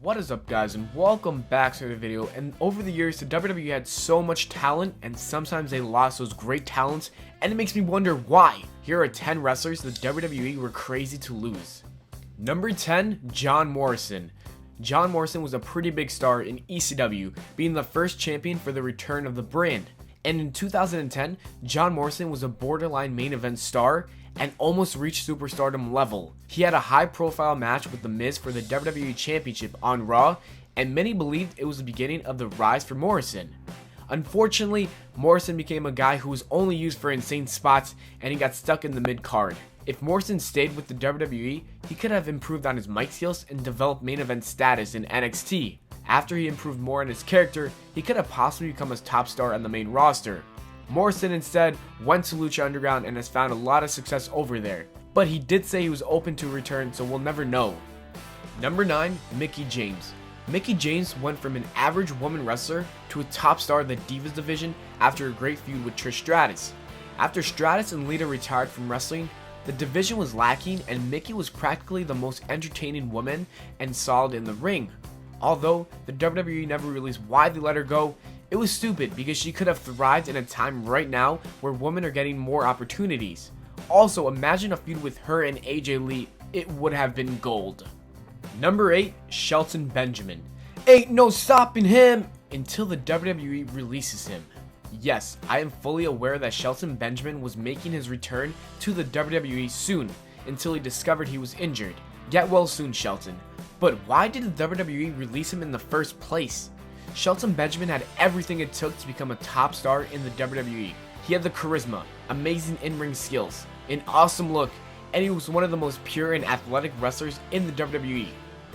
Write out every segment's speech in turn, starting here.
What is up, guys, and welcome back to the video. And over the years, the WWE had so much talent, and sometimes they lost those great talents, and it makes me wonder why. Here are 10 wrestlers the WWE were crazy to lose. Number 10, John Morrison. John Morrison was a pretty big star in ECW, being the first champion for the return of the brand. And in 2010, John Morrison was a borderline main event star and almost reached superstardom level. He had a high profile match with The Miz for the WWE Championship on Raw, and many believed it was the beginning of the rise for Morrison. Unfortunately, Morrison became a guy who was only used for insane spots, and he got stuck in the mid-card. If Morrison stayed with the WWE, he could have improved on his mic skills and developed main event status in NXT. After he improved more on his character, he could have possibly become a top star on the main roster. Morrison instead went to Lucha Underground and has found a lot of success over there, but he did say he was open to return, so we'll never know. Number 9, Mickie James. Mickie James went from an average woman wrestler to a top star in the Divas division after a great feud with Trish Stratus. After Stratus and Lita retired from wrestling, the division was lacking and Mickie was practically the most entertaining woman and solid in the ring. Although the WWE never released why they let her go, it was stupid because she could have thrived in a time right now where women are getting more opportunities. Also, imagine a feud with her and AJ Lee, it would have been gold. Number 8, Shelton Benjamin. Ain't no stopping him until the WWE releases him. Yes, I am fully aware that Shelton Benjamin was making his return to the WWE soon until he discovered he was injured. Get well soon, Shelton. But why did the WWE release him in the first place? Shelton Benjamin had everything it took to become a top star in the WWE. He had the charisma, amazing in-ring skills, an awesome look, and he was one of the most pure and athletic wrestlers in the WWE.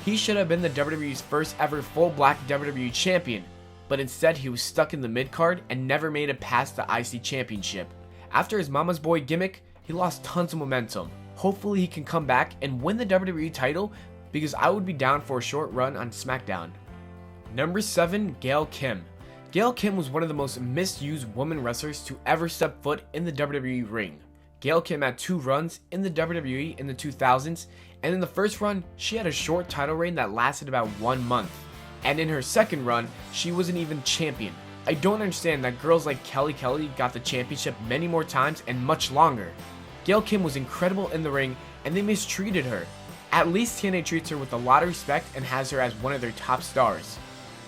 He should have been the WWE's first ever full black WWE champion, but instead he was stuck in the mid-card and never made it past the IC championship. After his mama's boy gimmick, he lost tons of momentum. Hopefully he can come back and win the WWE title, because I would be down for a short run on SmackDown. Number 7, Gail Kim. Gail Kim was one of the most misused women wrestlers to ever step foot in the WWE ring. Gail Kim had 2 runs in the WWE in the 2000s, and in the first run, she had a short title reign that lasted about 1 month. And in her second run, she wasn't even champion. I don't understand that girls like Kelly got the championship many more times and much longer. Gail Kim was incredible in the ring, and they mistreated her. At least TNA treats her with a lot of respect and has her as one of their top stars.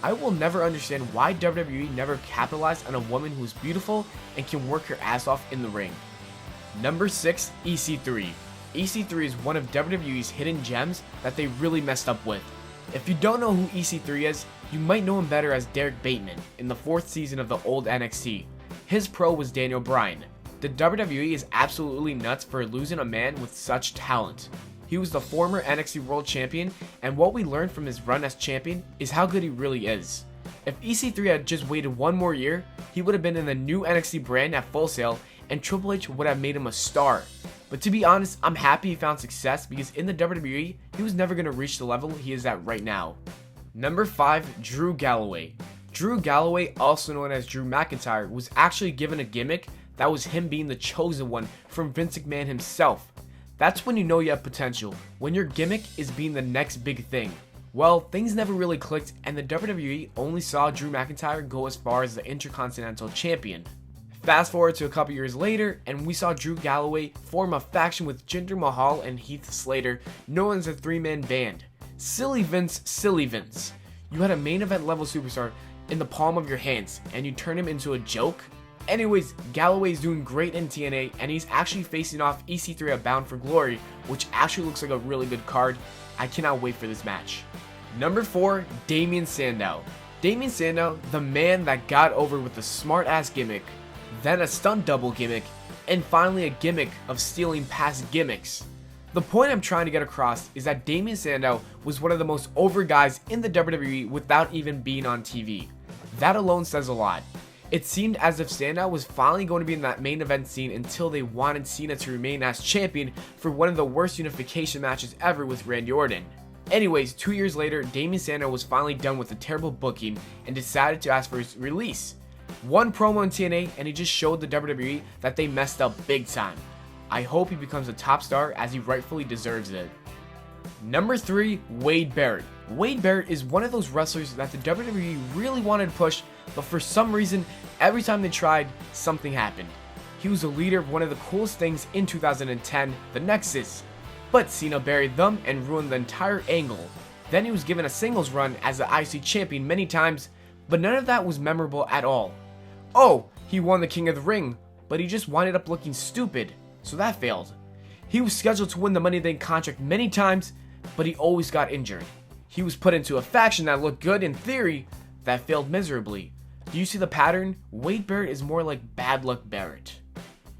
I will never understand why WWE never capitalized on a woman who is beautiful and can work her ass off in the ring. Number 6, EC3. EC3 is one of WWE's hidden gems that they really messed up with. If you don't know who EC3 is, you might know him better as Derek Bateman in the 4th season of the old NXT. His pro was Daniel Bryan. The WWE is absolutely nuts for losing a man with such talent. He was the former NXT World Champion, and what we learned from his run as champion is how good he really is. If EC3 had just waited 1 more year, he would have been in the new NXT brand at Full Sail, and Triple H would have made him a star. But to be honest, I'm happy he found success because in the WWE, he was never going to reach the level he is at right now. Number 5, Drew Galloway. Drew Galloway, also known as Drew McIntyre, was actually given a gimmick that was him being the chosen one from Vince McMahon himself. That's when you know you have potential, when your gimmick is being the next big thing. Well, things never really clicked, and the WWE only saw Drew McIntyre go as far as the Intercontinental Champion. Fast forward to a couple years later, and we saw Drew Galloway form a faction with Jinder Mahal and Heath Slater, known as a 3-man band. Silly Vince, silly Vince. You had a main event level superstar in the palm of your hands, and you turn him into a joke? Anyways, Galloway is doing great in TNA, and he's actually facing off EC3 at Bound for Glory, which actually looks like a really good card. I cannot wait for this match. Number 4, Damien Sandow. Damien Sandow, the man that got over with a smart-ass gimmick, then a stunt double gimmick, and finally a gimmick of stealing past gimmicks. The point I'm trying to get across is that Damien Sandow was one of the most over guys in the WWE without even being on TV. That alone says a lot. It seemed as if Sandow was finally going to be in that main event scene until they wanted Cena to remain as champion for one of the worst unification matches ever with Randy Orton. Anyways, 2 years later, Damien Sandow was finally done with the terrible booking and decided to ask for his release. One promo in TNA and he just showed the WWE that they messed up big time. I hope he becomes a top star as he rightfully deserves it. Number 3, Wade Barrett. Wade Barrett is one of those wrestlers that the WWE really wanted to push, but for some reason, every time they tried, something happened. He was the leader of one of the coolest things in 2010, the Nexus, but Cena buried them and ruined the entire angle. Then he was given a singles run as the IC champion many times, but none of that was memorable at all. Oh, he won the King of the Ring, but he just winded up looking stupid, so that failed. He was scheduled to win the Money in the Bank contract many times, but he always got injured. He was put into a faction that looked good in theory, that failed miserably. Do you see the pattern? Wade Barrett is more like Bad Luck Barrett.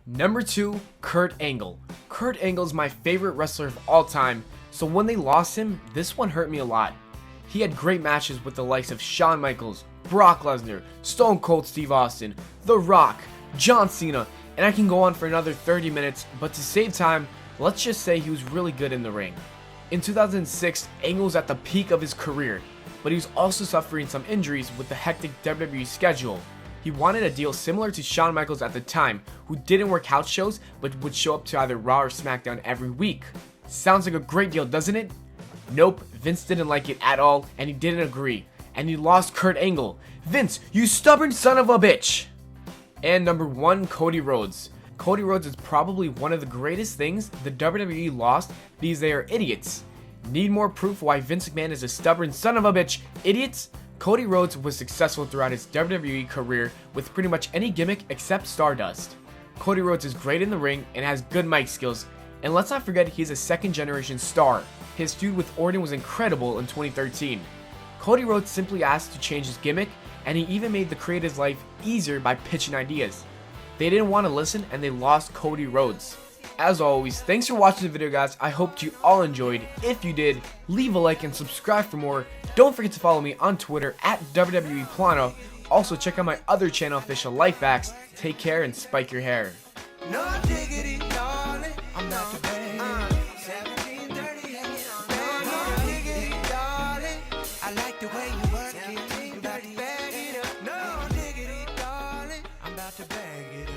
Number 2, Kurt Angle. Kurt Angle is my favorite wrestler of all time, so when they lost him, this one hurt me a lot. He had great matches with the likes of Shawn Michaels, Brock Lesnar, Stone Cold Steve Austin, The Rock, John Cena, and I can go on for another 30 minutes, but to save time, let's just say he was really good in the ring. In 2006, Angle was at the peak of his career, but he was also suffering some injuries with the hectic WWE schedule. He wanted a deal similar to Shawn Michaels at the time, who didn't work house shows but would show up to either Raw or SmackDown every week. Sounds like a great deal, doesn't it? Nope, Vince didn't like it at all, and he didn't agree, and he lost Kurt Angle. Vince, you stubborn son of a bitch! And number 1, Cody Rhodes. Cody Rhodes is probably one of the greatest things the WWE lost because they are idiots. Need more proof why Vince McMahon is a stubborn son of a bitch? Idiots? Cody Rhodes was successful throughout his WWE career with pretty much any gimmick except Stardust. Cody Rhodes is great in the ring and has good mic skills, and let's not forget he's a second generation star. His feud with Orton was incredible in 2013. Cody Rhodes simply asked to change his gimmick, and he even made the creator's life easier by pitching ideas. They didn't want to listen and they lost Cody Rhodes. As always, thanks for watching the video, guys. I hope you all enjoyed. If you did, leave a like and subscribe for more. Don't forget to follow me on Twitter at WWE Pllana. Also check out my other channel, Official Life Hacks. Take care and spike your hair. No diggity, darling, I'm not the bad. 1730, no diggity, darling, I like the way you work it. I'm about to bag it up. No diggity, darling, I'm about to bag it up.